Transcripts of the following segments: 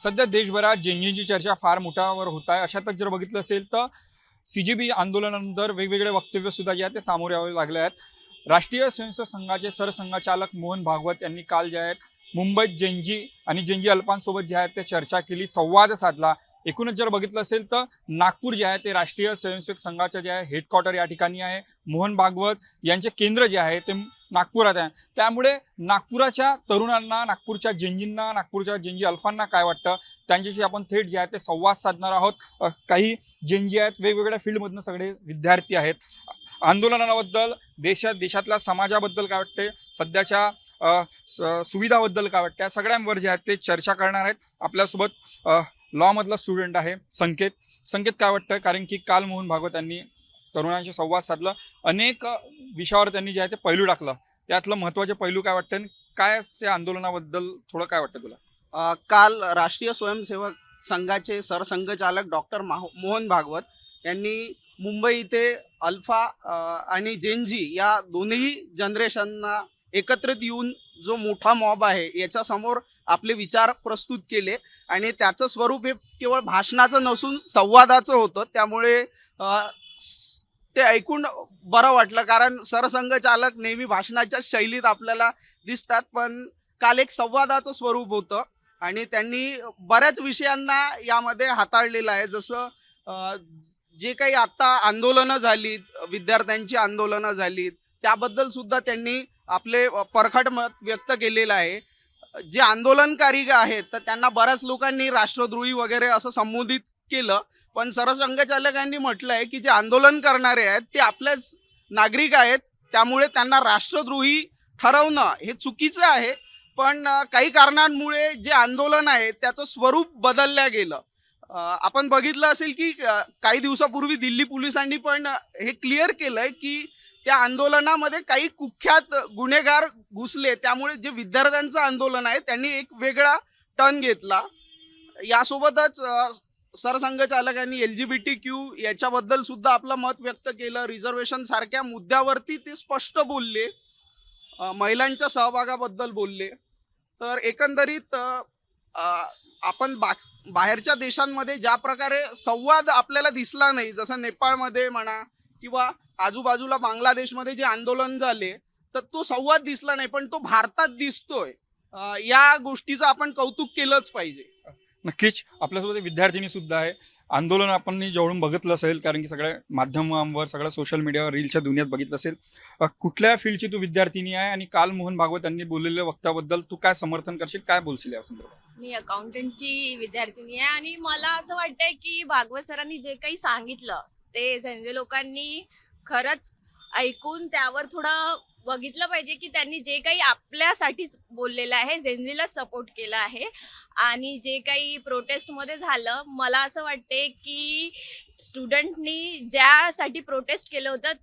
सध्या देशभरात जेनजीची चर्चा फार मोठ्यावर होत आहे. अशातच जर बघितलं असेल तर सीजेबी आंदोलनानंतर वेगवेगळे वक्तव्य सुद्धा जे आहेत ते सामोरे यावे लागले आहेत. राष्ट्रीय स्वयंसेवक संघाचे सरसंघचालक मोहन भागवत यांनी काल जे आहेत मुंबईत जेनजी आणि जेनजी अल्पांसोबत जे आहेत ते चर्चा केली, संवाद साधला. एकूणच जर बघितलं असेल तर नागपूर जे आहे ते राष्ट्रीय स्वयंसेवक संघाचे जे आहे हेडक्वार्टर या ठिकाणी आहे. मोहन भागवत यांचे केंद्र जे आहे ते नागपुरात आहे. त्यामुळे नागपुराच्या तरुणांना, नागपूरच्या जेनजींना, नागपूरच्या जेनजी अल्फांना काय वाटतं त्यांच्याशी आपण थेट जे आहे ते संवाद साधणार आहोत. काही जेनजी आहेत, वेगवेगळ्या फील्डमधनं सगळे विद्यार्थी आहेत. आंदोलनाबद्दल, देशातल्या समाजाबद्दल काय वाटते, सध्याच्या सुविधाबद्दल काय वाटतं, सगळ्यांवर जे आहेत ते चर्चा करणार आहेत. आपल्यासोबत लॉ मधला स्टुडंट आहे संकेत काय वाटतं, कारण की काल मोहन भागवत यांनी तरुणांशी संवाद साधला, अनेक विषयावर त्यांनी जे आहे ते पैलू टाकलं. त्यातलं महत्त्वाचे पैलू काय वाटतं आणि काय त्या आंदोलनाबद्दल थोडं काय वाटतं तुला? काल राष्ट्रीय स्वयंसेवक संघाचे सरसंघचालक डॉक्टर मोहन भागवत यांनी मुंबई इथे अल्फा आणि जेनजी या दोन्ही जनरेशनना एकत्रित येऊन जो मोठा मॉब आहे याच्यासमोर आपले विचार प्रस्तुत केले आणि त्याचं स्वरूप हे केवळ भाषणाचं नसून संवादाचं होतं. त्यामुळे ते ऐकून बरं वाटलं, कारण सरसंघचालक नेहमी भाषणाच्या शैलीत आपल्याला दिसतात, पण काल एक संवादाचं स्वरूप होतं आणि त्यांनी बऱ्याच विषयांना यामध्ये हाताळलेलं आहे. जसं जे काही आत्ता आंदोलनं झालीत, विद्यार्थ्यांची आंदोलनं झालीत, त्याबद्दल सुद्धा त्यांनी आपले परखड मत व्यक्त केलेलं आहे. जे आंदोलनकारी आहेत तर त्यांना बऱ्याच लोकांनी राष्ट्रद्रोही वगैरे असं संबोधित केलं, पण सरसंघचालकांनी म्हटलं आहे की जे आंदोलन करणारे आहेत ते आपलेच नागरिक आहेत, त्यामुळे त्यांना राष्ट्रद्रोही ठरवणं हे चुकीचं आहे. पण काही कारणांमुळे जे आंदोलन आहे त्याचं स्वरूप बदललं गेलं. आपण बघितलं असेल की काही दिवसापूर्वी दिल्ली पोलिसांनी पण हे क्लिअर केलंय की त्या आंदोलनामध्ये काही कुख्यात गुन्हेगार घुसले, त्यामुळे जे विद्यार्थ्यांचं आंदोलन आहे त्यांनी एक वेगळा टर्न घेतला. यासोबतच सरसंघचालकांनी LGBTQ याच्याबद्दल सुद्धा आपलं मत व्यक्त केलं. रिझर्वेशन सारख्या मुद्द्यावरती ते स्पष्ट बोलले, महिलांच्या सहभागाबद्दल बोलले. तर एकंदरीत आपण बाहेरच्या देशांमध्ये ज्या प्रकारे संवाद आपल्याला दिसला नाही, जसं नेपाळमध्ये म्हणा किंवा आजूबाजूला बांगलादेशमध्ये जे आंदोलन झाले, तर तो संवाद दिसला नाही, पण तो भारतात दिसतोय. या गोष्टीचं आपण कौतुक केलंच पाहिजे. नक्कीच आपल्यासोबत विद्यार्थिनी सुद्धा आहे. आंदोलन आपण जेवढून बघितलं असेल, कारण की सगळ्या माध्यमांवर, सगळ्या सोशल मीडियावर, रीलच्या दुनियेत बघितलं असेल. कुठल्या फील्डची तू विद्यार्थिनी आहे आणि काल मोहन भागवत यांनी बोललेल्या वक्त्याबद्दल तू काय समर्थन करशील, काय बोलशील या संदर्भात? मी अकाउंटंटची विद्यार्थिनी आहे आणि मला असं वाटतंय की भागवत सरांनी जे काही सांगितलं ते जनजे लोकांनी खरंच ऐकून त्यावर थोडं बघितलं पाहिजे की त्यांनी जे काही आपल्यासाठीच बोललेलं आहे, जेनजीला सपोर्ट केला आहे. आणि जे काही प्रोटेस्टमध्ये झालं, मला असं वाटते की स्टुडंटनी ज्यासाठी प्रोटेस्ट केलं होतं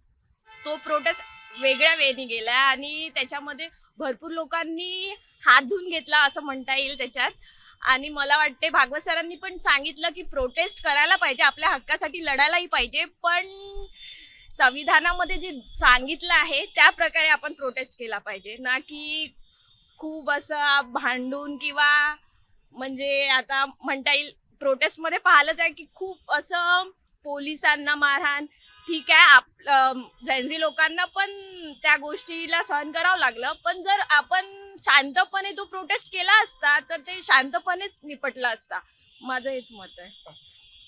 तो प्रोटेस्ट वेगळ्या वेने गेला आणि त्याच्यामध्ये भरपूर लोकांनी हात धुवून घेतला असं म्हणता येईल त्याच्यात. आणि मला वाटते भागवत सरांनी पण सांगितलं की प्रोटेस्ट करायला पाहिजे, आपल्या हक्कासाठी लढायलाही पाहिजे, पण संविधानामध्ये जे सांगितलं आहे त्या प्रकारे आपण प्रोटेस्ट केला पाहिजे, ना की खूप असं भांडून किंवा म्हणजे आता म्हणता येईल प्रोटेस्टमध्ये पाहिलंच आहे की खूप असं पोलिसांना मारहाण. ठीक आहे, जेनजी लोकांना पण त्या गोष्टीला सहन करावं लागलं, पण जर आपण शांतपणे तो प्रोटेस्ट केला असता तर ते शांतपणेच निपटला असता. माझं हेच मत आहे.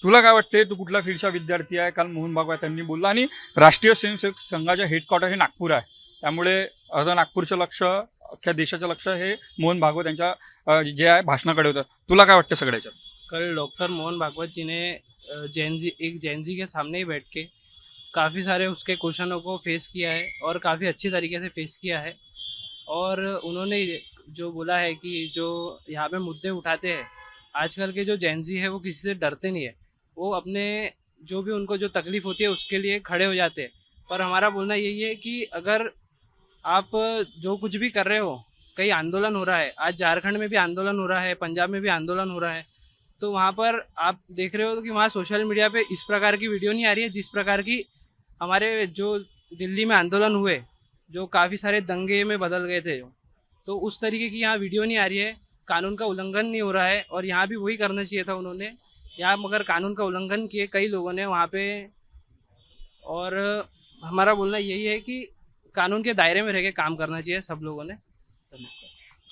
तुला काय वाटते, तू कुठल्या फील्डचा विद्यार्थी आहे? काल मोहन भागवत यांनी बोलला आणि राष्ट्रीय स्वयंसेवक संघाच्या हेडक्वार्टर हे नागपूर आहे, त्यामुळे आता नागपूरचं लक्ष, अख्ख्या देशाचं लक्ष हे मोहन भागवत यांच्या जे आहे भाषणाकडे होतं. तुला काय वाटतं सगळ्याच्या? कल डॉक्टर मोहन भागवत जी ने एक जैन जी के सामने ही बैठ के काफ़ी सारे उसके क्वेश्चनों को फेस किया है और काफ़ी अच्छी तरीके से फेस किया है. और उन्होंने जो बोला है कि जो यहाँ पे मुद्दे उठाते हैं, आजकल के जो जैन जी है वो किसी से डरते नहीं है, वो अपने जो भी उनको जो तकलीफ़ होती है उसके लिए खड़े हो जाते हैं. पर हमारा बोलना यही है कि अगर आप जो कुछ भी कर रहे हो, कहीं आंदोलन हो रहा है, आज झारखंड में भी आंदोलन हो रहा है, पंजाब में भी आंदोलन हो रहा है, तो वहाँ पर आप देख रहे हो कि वहाँ सोशल मीडिया पे इस प्रकार की वीडियो नहीं आ रही है जिस प्रकार की हमारे जो दिल्ली में आंदोलन हुए, जो काफ़ी सारे दंगे में बदल गए थे, तो उस तरीके की यहाँ वीडियो नहीं आ रही है. कानून का उल्लंघन नहीं हो रहा है, और यहाँ भी वही करना चाहिए था उन्होंने। यहाँ मगर कानून का उल्लंघन किए कई लोगों ने वहाँ पे। और हमारा बोलना यही है कि कानून के दायरे में रह के काम करना चाहिए सब लोगों ने।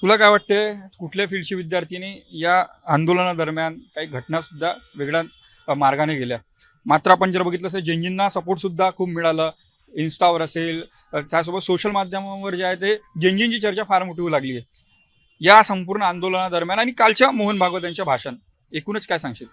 तुला काय वाटते, कुठल्या फील्डची विद्यार्थ्यांनी या आंदोलनादरम्यान काही घटना सुद्धा वेगळ्या मार्गाने गेल्या, मात्र आपण जर बघितलं असेल जेनजींना सपोर्ट सुद्धा खूप मिळालं, इन्स्टावर असेल, त्यासोबत सोशल माध्यमावर जे आहे ते जेनजींची चर्चा फार मोठी होऊ लागली आहे या संपूर्ण आंदोलनादरम्यान. आणि कालच्या मोहन भागवत यांच्या भाषण एकूणच काय सांगशील?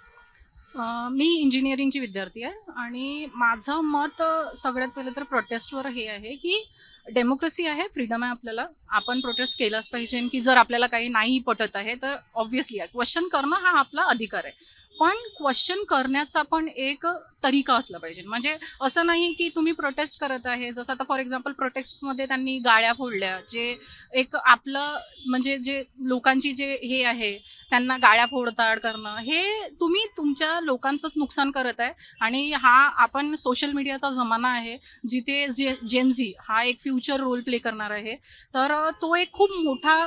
मी इंजिनिअरिंगची विद्यार्थी आहे आणि माझं मत सगळ्यात पहिले तर प्रोटेस्टवर हे आहे की डेमोक्रेसी आहे, फ्रीडम आहे आपल्याला, आपण प्रोटेस्ट केलाच पाहिजे की जर आपल्याला काही नाही पटत आहे तर ऑब्व्हियसली क्वेश्चन करणं हा आपला अधिकार आहे, पण क्वेश्चन करण्याचा पण एक तरीका असला पाहिजे. म्हणजे असं नाही की तुम्ही प्रोटेस्ट करत आहे, जसं आता फॉर एक्झाम्पल प्रोटेस्टमध्ये त्यांनी गाड्या फोडल्या, जे एक आपलं म्हणजे जे लोकांची जे हे आहे त्यांना गाड्या फोडताड करणं, हे तुम्ही तुमच्या लोकांचंच नुकसान करत आहे. आणि हा आपण सोशल मीडियाचा जमाना आहे जिथे जेनझी हा एक फ्युचर रोल प्ले करणार आहे, तर तो एक खूप मोठा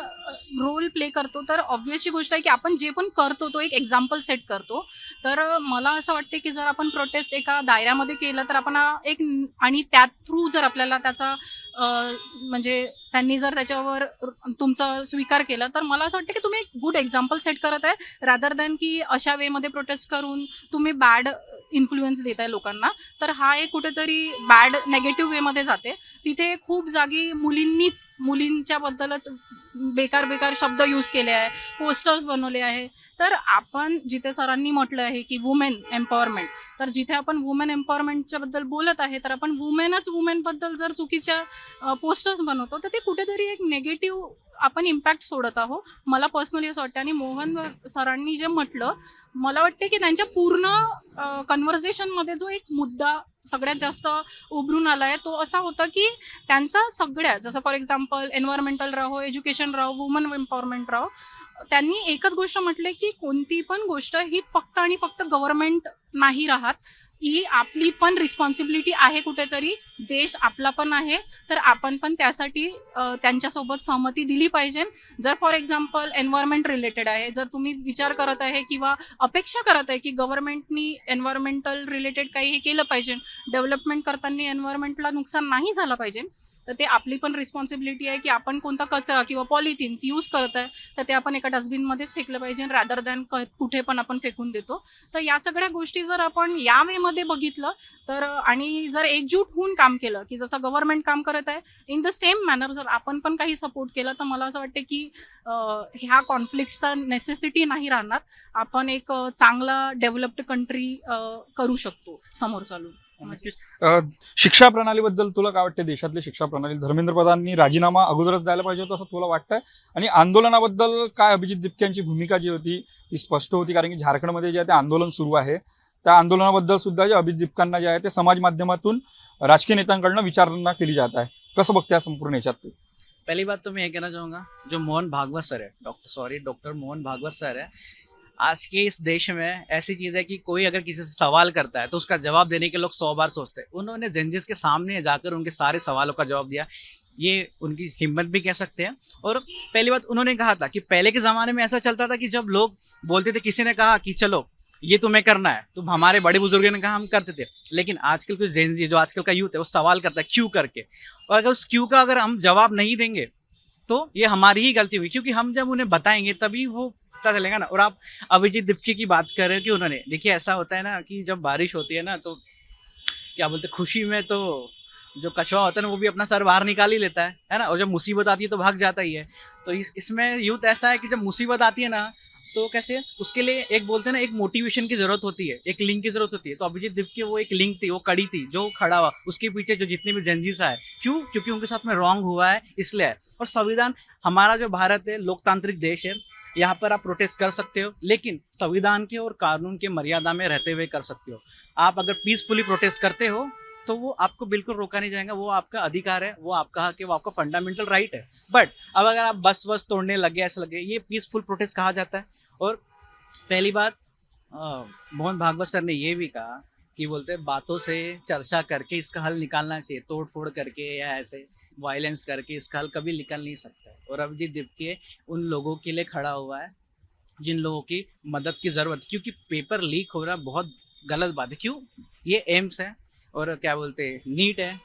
रोल प्ले करतो. तर ऑब्व्हियसली गोष्ट आहे की आपण जे पण करतो तो एक एक्झाम्पल सेट करतो. तर मला असं वाटते की जर आपण प्रोटेस्ट एका दायऱ्यामध्ये केलं तर आपण एक, आणि त्या थ्रू जर आपल्याला त्याचा म्हणजे त्यांनी जर त्याच्यावर तुमचा स्वीकार केला तर मला असं वाटतं की तुम्ही एक गुड एक्झाम्पल सेट करत आहे रादर दॅन की अशा वेमध्ये प्रोटेस्ट करून तुम्ही बॅड इन्फ्लुएन्स देत आहे लोकांना. तर हा एक कुठेतरी बॅड नेगेटिव्ह वेमध्ये जाते. तिथे खूप जागी मुलींच्या बद्दलच बेकार शब्द यूज केले आहे, पोस्टर्स बनवले आहे. तर आपण जिथे सरांनी म्हटलं आहे की वुमेन एम्पॉवरमेंट, तर जिथे आपण वुमेन एम्पॉवरमेंटच्या बद्दल बोलत आहे तर आपण वुमेनबद्दल जर चुकीच्या पोस्टर्स बनवतो तर ते कुठेतरी एक नेगेटिव्ह आपण इम्पॅक्ट सोडत आहोत. मला पर्सनली असं वाटतं. आणि मोहन सरांनी जे म्हटलं, मला वाटते की त्यांच्या पूर्ण कन्व्हर्सेशनमध्ये जो एक मुद्दा सगळ्यात जास्त उभरून आला आहे तो असा होता की त्यांचा सगळ्या, जसं फॉर एक्झाम्पल एन्व्हायरमेंटल राहो, एज्युकेशन राहो, वुमन एम्पॉवरमेंट राहो, त्यांनी एकच गोष्ट म्हटली की कोणती पण गोष्ट ही फक्त आणि फक्त गव्हर्नमेंट नाही राहत, ही आपली पण रिस्पॉन्सिबिलिटी आहे. कुठेतरी देश आपला पण आहे, तर आपण पण त्यासाठी त्यांच्यासोबत सहमती दिली पाहिजे. जर फॉर एक्झाम्पल एन्व्हायरमेंट रिलेटेड आहे, जर तुम्ही विचार करत आहे किंवा अपेक्षा करत आहे की गव्हर्नमेंटनी एन्व्हायरमेंटल रिलेटेड काही हे केलं पाहिजे, डेव्हलपमेंट करताना एन्व्हायरमेंटला नुकसान नाही झालं पाहिजे, तर ते आपली पण रिस्पॉन्सिबिलिटी आहे की आपण कोणता कचरा किंवा पॉलिथिन्स यूज करत आहे तर ते आपण एका डस्टबिनमध्येच फेकलं पाहिजे रादर दॅन कुठे पण आपण फेकून देतो. तर या सगळ्या गोष्टी जर आपण या वेमध्ये बघितलं तर, आणि जर एकजूट होऊन काम केलं की जसं गव्हर्नमेंट काम करत आहे इन द सेम मॅनर जर आपण पण काही सपोर्ट केलं, तर मला असं वाटतं की ह्या कॉन्फ्लिक्टचा नेसेसिटी नाही राहणार. आपण एक चांगला डेव्हलप्ड कंट्री करू शकतो समोर चालून. शिक्षा प्रणालीबद्दल तुला काय वाटतं? देशातली शिक्षा प्रणाली, धर्मेंद्र प्रधाननी राजीनामा अगोदरच द्यायला पाहिजे होता असं तुला वाटतंय? आणि आंदोलनाबद्दल काय अभिजित दिपक्यांची भूमिका जी होती ती स्पष्ट होती, कारण की झारखंडमध्ये जे आहे ते आंदोलन सुरू आहे, त्या आंदोलनाबद्दल सुद्धा जे अभिजित दिपकांना जे आहे ते समाज माध्यमातून राजकीय नेत्यांकडनं विचारणा केली जात आहे. कसं बघते संपूर्ण याच्यात? पहली बात तो मैं ये कहना चाहूँगा, जो मोहन भागवत सर है, डॉक्टर मोहन भागवत सर है, आज के इस देश में ऐसी चीज़ है कि कोई अगर किसी से सवाल करता है तो उसका जवाब देने के लोग 100 बार सोचते हैं. उन्होंने जेनजिस के सामने जाकर उनके सारे सवालों का जवाब दिया. ये उनकी हिम्मत भी कह सकते हैं. और पहली बात उन्होंने कहा था कि पहले के ज़माने में ऐसा चलता था कि जब लोग बोलते थे, किसी ने कहा कि चलो ये तुम्हें करना है, तो हमारे बड़े बुजुर्गों ने कहा हम करते थे. लेकिन आजकल कुछ जेनजी, जो आजकल का यूथ है, वो सवाल करता है क्यों करके, और अगर उस क्यों का अगर हम जवाब नहीं देंगे तो ये हमारी ही गलती हुई, क्योंकि हम जब उन्हें बताएंगे तभी वो पता चलेगा ना. और आप अभिजीत दिपकी की बात कर रहे हो कि उन्होंने, देखिए ऐसा होता है ना कि जब बारिश होती है ना तो क्या बोलते, खुशी में तो जो कछुआ होता है ना वो भी अपना सर बाहर निकाल ही लेता है ना, और जब मुसीबत आती है तो भाग जाता ही है. तो इसमें यूथ ऐसा है कि जब मुसीबत आती है ना तो कैसे, उसके लिए एक बोलते हैं ना, एक मोटिवेशन की जरूरत होती है, एक लिंक की जरूरत होती है. तो अभिजीत दिपकी वो एक लिंक थी, वो कड़ी थी जो खड़ा हुआ, उसके पीछे जो जितने भी जेनजीस आए, क्यों, क्योंकि उनके साथ में रॉन्ग हुआ है इसलिए है. और संविधान, हमारा जो भारत है लोकतांत्रिक देश है, यहाँ पर आप प्रोटेस्ट कर सकते हो, लेकिन संविधान के और कानून के मर्यादा में रहते हुए कर सकते हो. आप अगर पीसफुली प्रोटेस्ट करते हो तो वो आपको बिल्कुल रोका नहीं जाएगा, वो आपका अधिकार है, वो आपका हक है, वो आपका फंडामेंटल राइट है. बट अब अगर आप बस तोड़ने लगे, ऐसा लगे, ये पीसफुल प्रोटेस्ट कहा जाता है. और पहली बात, मोहन भागवत सर ने ये भी कहा कि बोलते बातों से चर्चा करके इसका हल निकालना चाहिए, तोड़ फोड़ करके या ऐसे. वायलेंस करके इसका हल कभी निकल नहीं सकता है। और अभिजीत दीपके उन लोगों के लिए खड़ा हुआ है जिन लोगों की मदद की ज़रूरत है, क्योंकि पेपर लीक हो रहा बहुत गलत बात है। क्यों? ये एम्स है और क्या बोलते हैं नीट है।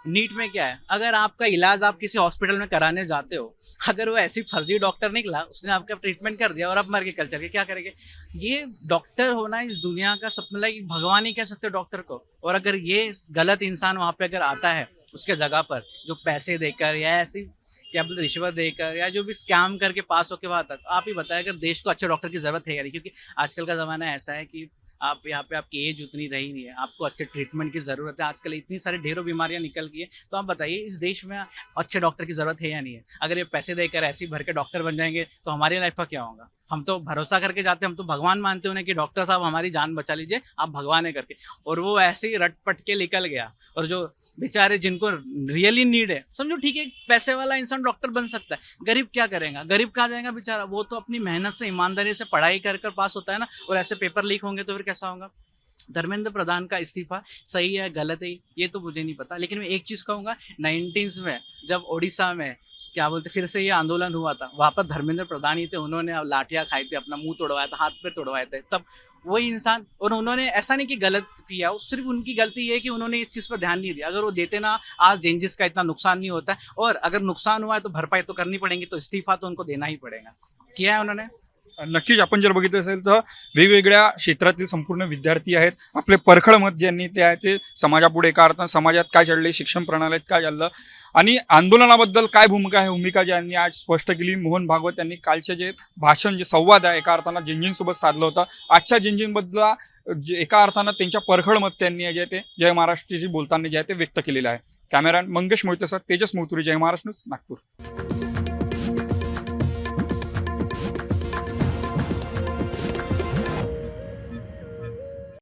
नीट में क्या है, अगर आपका इलाज आप किसी हॉस्पिटल में कराने जाते हो, अगर वो ऐसी फर्जी डॉक्टर निकला, उसने आपका ट्रीटमेंट कर दिया और आप मर के कल चल के क्या करेंगे? ये डॉक्टर होना इस दुनिया का सब मतलब भगवान ही कह सकते हो डॉक्टर को। और अगर ये गलत इंसान वहाँ पे अगर आता है उसके जगह पर, जो पैसे देकर या ऐसी क्या बोलते रिश्वत देकर या जो भी स्कैम करके पास होके वहाँ तक, आप ही बताएं अगर देश को अच्छे डॉक्टर की ज़रूरत है या नहीं। क्योंकि आजकल का ज़माना ऐसा है कि आप यहाँ पे आपकी एज उतनी रही नहीं है, आपको अच्छे ट्रीटमेंट की ज़रूरत है। आजकल इतनी सारी ढेरों बीमारियाँ निकल गई है, तो आप बताइए इस देश में अच्छे डॉक्टर की ज़रूरत है या नहीं है? अगर ये पैसे देकर ऐसे ही भर के डॉक्टर बन जाएंगे तो हमारी लाइफ का क्या होगा? हम तो भरोसा करके जाते हैं, हम तो भगवान मानते हैं उन्हें कि डॉक्टर साहब हमारी जान बचा लीजिए, आप भगवान है करके। और वो ऐसे ही रट पट के निकल गया। और जो बेचारे जिनको रियली नीड है, समझो ठीक है पैसे वाला इंसान डॉक्टर बन सकता है, गरीब क्या करेगा? गरीब कहाँ जाएगा बेचारा? वो तो अपनी मेहनत से ईमानदारी से पढ़ाई कर कर पास होता है ना। और ऐसे पेपर लीक होंगे तो फिर कैसा होगा? धर्मेंद्र प्रधान का इस्तीफा सही है गलत है ये तो मुझे नहीं पता, लेकिन मैं एक चीज़ कहूँगा, 19 में जब ओडिशा में क्या बोलते फिर से ये आंदोलन हुआ था, वहाँ पर धर्मेंद्र प्रधान ही थे, उन्होंने लाठियाँ खाई थी, अपना मुंह तोड़वाया था, हाथ पे तोड़वाए थे, तब वही इंसान। और उन्होंने ऐसा नहीं कि गलत किया, सिर्फ उनकी गलती ये है कि उन्होंने इस चीज़ पर ध्यान नहीं दिया। अगर वो देते ना, आज जेंजिस का इतना नुकसान नहीं होता है। और अगर नुकसान हुआ है तो भरपाई तो करनी पड़ेगी, तो इस्तीफा तो उनको देना ही पड़ेगा। किया है उन्होंने। नक्कीच आपण जर बघितलं असेल तर वेगवेगळ्या क्षेत्रातील संपूर्ण विद्यार्थी आहेत. आपले परखड मत ज्यांनी ते आहे ते समाजापुढे एका अर्थानं समाजात काय चाललंय, शिक्षण प्रणालीत काय चाललं आणि आंदोलनाबद्दल काय भूमिका आहे, भूमिका ज्यांनी आज स्पष्ट केली. मोहन भागवत यांनी कालचे जे भाषण, जे संवाद आहे एका अर्थानं जिंजींसोबत साधलं होतं. आजच्या जिंजींबद्दल जे एका अर्थानं त्यांच्या परखड मत त्यांनी जे ते जय महाराष्ट्राशी बोलताना जे आहे ते व्यक्त केलेलं आहे. कॅमेरामॅन मंगेश मोहितेसह तेजस मोतुरी, जय महाराष्ट्र न्यूज, नागपूर.